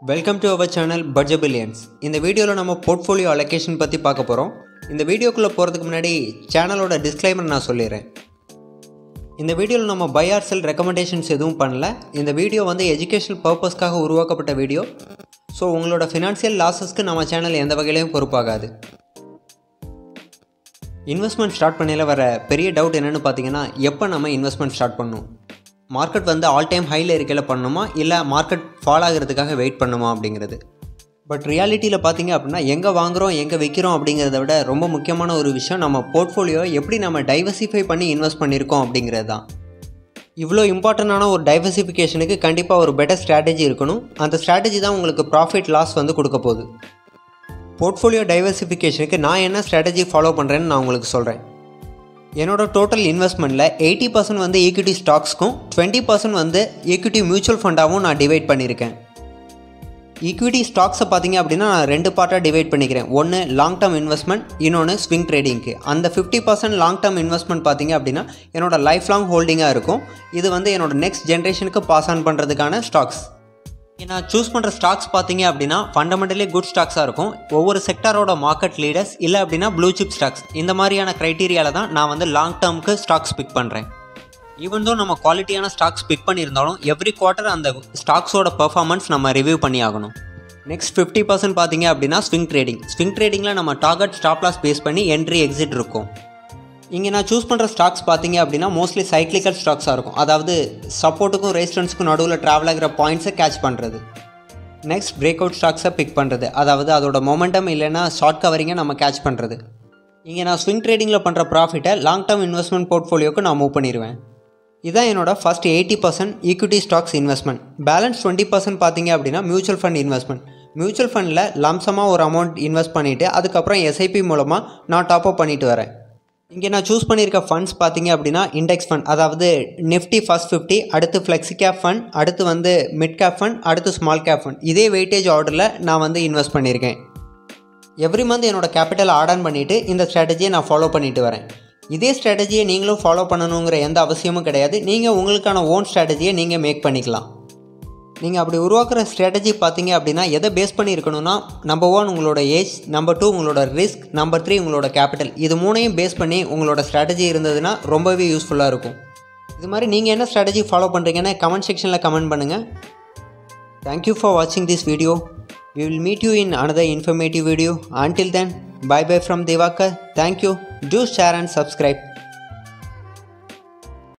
Welcome to our channel budget billions. இந்த வீடியோவில் நம்ம போர்ட்ஃபோலியோ அலோகேஷன் பற்றி பார்க்க போகிறோம். இந்த வீடியோக்குள்ளே போகிறதுக்கு முன்னாடி சேனலோட டிஸ்க்ளைமர் நான் சொல்லிடுறேன். இந்த வீடியோவில் நம்ம பை ஆர் செல் ரெக்கமெண்டேஷன்ஸ் எதுவும் பண்ணல. இந்த வீடியோ எஜுகேஷனல் பர்பஸ்க்காக உருவாக்கப்பட்ட வீடியோ. ஸோ உங்களோட ஃபினான்ஷியல் லாஸஸ்க்கு நம்ம சேனல் எந்த வகையிலையும் பொறுப்பாகாது. இன்வெஸ்ட்மெண்ட் ஸ்டார்ட் பண்ணையில் வர பெரிய டவுட் என்னென்னு பார்த்தீங்கன்னா, எப்போ நம்ம இன்வெஸ்ட்மெண்ட் ஸ்டார்ட் பண்ணணும், மார்க்கெட் ஆல் டைம் ஹையில் இருக்கையில் பண்ணணுமா இல்லை மார்க்கெட் ஃபால் ஆகிறதுக்காக வெயிட் பண்ணுமா அப்படிங்கிறது. பட் ரியாலிட்டியில் பார்த்தீங்க அப்படின்னா, எங்கே வாங்குகிறோம் எங்கே விற்கிறோம் அப்படிங்கிறத விட ரொம்ப முக்கியமான ஒரு விஷயம் நம்ம போர்ட்ஃபோலியோவை எப்படி நம்ம டைவர்சிஃபை பண்ணி இன்வெஸ்ட் பண்ணியிருக்கோம் அப்படிங்கிறது தான். இவ்வளோ இம்பார்ட்டண்டான ஒரு டைவர்சிஃபிகேஷனுக்கு கண்டிப்பாக ஒரு பெட்டர் ஸ்ட்ராட்டஜி இருக்கணும். அந்த ஸ்ட்ராட்டஜி தான் உங்களுக்கு ப்ராஃபிட் லாஸ் கொடுக்க போகுது. போர்ட்ஃபோலியோ டைவர்சிஃபிகேஷனுக்கு நான் என்ன ஸ்ட்ராட்டஜி ஃபாலோ பண்ணுறேன்னு நான் உங்களுக்கு சொல்கிறேன். என்னோடய டோட்டல் இன்வெஸ்ட்மெண்ட்டில் 80% ஈக்விட்டி ஸ்டாக்ஸ்க்கும் 20% ஈக்விட்டி மியூச்சுவல் ஃபண்டாகவும் நான் டிவைட் பண்ணியிருக்கேன். ஈக்விட்டி ஸ்டாக்ஸை பார்த்தீங்க அப்படின்னா நான் 2 பார்ட்டாக டிவைட் பண்ணிக்கிறேன். ஒன்று லாங் டேர்ம் இன்வெஸ்ட்மெண்ட், இன்னொன்று ஸ்விங் ட்ரேடிங்க்கு. அந்த 50% லாங் டேர்ம் இன்வெஸ்ட்மெண்ட் பார்த்தீங்க அப்படின்னா என்னோடய லைஃப் லாங் ஹோல்டிங்காக இருக்கும். இது என்னோடய நெக்ஸ்ட் ஜென்ரேஷனுக்கு பாஸ் ஆன் பண்ணுறதுக்கான ஸ்டாக்ஸ். நான் சூஸ் பண்ணுற ஸ்டாக்ஸ் பார்த்தீங்க அப்படின்னா ஃபண்டமெண்டலி குட் ஸ்டாக்ஸாக இருக்கும். ஒவ்வொரு செக்டாரோட மார்க்கெட் லீடர்ஸ் இல்லை அப்படின்னா ப்ளூ சிப் ஸ்டாக்ஸ், இந்த மாதிரியான க்ரைட்டீரியாவில் தான் நான் லாங் டேர்முக்கு ஸ்டாக்ஸ் பிக் பண்ணுறேன். ஈவன் தோ நம்ம குவாலிட்டியான ஸ்டாக்ஸ் பிக் பண்ணியிருந்தாலும் எவ்ரி குவார்ட்டர் அந்த ஸ்டாக்ஸோட பெர்ஃபார்மன்ஸ் நம்ம ரிவ்யூ பண்ணி ஆகணும். நெக்ஸ்ட் 50% பார்த்தீங்க அப்படின்னா ஸ்விங் ட்ரேடிங். ஸ்விங் ட்ரேடிங்கில் நம்ம டார்கெட் ஸ்டாப் லாஸ் பேஸ் பண்ணி என்ட்ரி எக்ஸிட் இருக்கும். இங்கே நான் சூஸ் பண்ணுற ஸ்டாக்ஸ் பார்த்தீங்க அப்படின்னா மோஸ்ட்லி சைக்ளிக்கல் ஸ்டாக்ஸாக இருக்கும். அதாவது சப்போர்ட்டுக்கும் ரெசிஸ்டன்ஸுக்கும் நடுவில் ட்ராவல் ஆகிற பாயிண்ட்ஸை கேட்ச் பண்ணுறது. நெக்ஸ்ட் பிரேக் அவுட் ஸ்டாக்ஸை பிக் பண்ணுறது, அதாவது அதோட மொமெண்டம் இல்லைன்னா ஷார்ட் கவரிங்கை நம்ம கேட்ச் பண்ணுறது. இங்கே நான் ஸ்விங் ட்ரேடிங்கில் பண்ணுற ப்ராஃபிட்டை லாங் டேர்ம் இன்வெஸ்ட்மெண்ட் போர்ட்ஃபோலியோக்கு நான் மூவ் பண்ணிடுவேன். இதான் என்னோட first 80% equity stocks investment. Balance 20% பார்த்தீங்க அப்படின்னா மியூச்சுவல் ஃபண்ட் இன்வெஸ்ட்மெண்ட். மியூச்சுவல் ஃபண்டில் லம்சமாக ஒரு அமௌண்ட் இன்வெஸ்ட் பண்ணிவிட்டு அதுக்கப்புறம் எஸ்ஐபி மூலமாக நான் டாப்அப் பண்ணிட்டு வரேன். இங்கே நான் சூஸ் பண்ணியிருக்க ஃபண்ட்ஸ் பார்த்தீங்க அப்படின்னா இண்டெக்ஸ் ஃபண்ட், அதாவது நிஃப்டி ஃபர்ஸ்ட் 50, அடுத்து ஃப்ளெக்ஸி கேப் ஃபண்ட், அடுத்து மிட் கேப் ஃபண்ட், அடுத்து ஸ்மால் கேப் ஃபண்ட். இதே வெயிட்டேஜ் ஆர்டரில் நான் இன்வெஸ்ட் பண்ணியிருக்கேன். எவ்ரி மந்த் என்னோட கேபிட்டல் ஆட் ஆன் பண்ணிவிட்டு இந்த ஸ்ட்ராட்டஜியை நான் ஃபாலோ பண்ணிட்டு வரேன். இதே ஸ்ட்ராட்டஜியை நீங்களும் ஃபாலோ பண்ணணுங்கிற எந்த அவசியமும் கிடையாது. நீங்கள் உங்களுக்கான ஓன் ஸ்ட்ராட்டஜியை நீங்கள் மேக் பண்ணிக்கலாம். நீங்கள் அப்படி உருவாக்குற ஸ்ட்ராட்டஜி பார்த்தீங்க அப்படின்னா எதை பேஸ் பண்ணி இருக்கணும்னா, நம்பர் 1 உங்களோட ஏஜ், நம்பர் 2 உங்களோட ரிஸ்க், நம்பர் 3 உங்களோட கேபிட்டல். இது மூணையும் பேஸ் பண்ணி உங்களோட ஸ்ட்ராட்டஜி இருந்ததுன்னா ரொம்பவே யூஸ்ஃபுல்லாக இருக்கும். இது மாதிரி நீங்கள் என்ன ஸ்ட்ராட்டஜி ஃபாலோ பண்ணுறீங்கன்னு கமெண்ட் செக்ஷனில் கமெண்ட் பண்ணுங்கள். தேங்க்யூ ஃபார் வாட்சிங் this video. We will meet you in another informative video. Until then, bye bye from Devakar. Thank you. Do share and subscribe.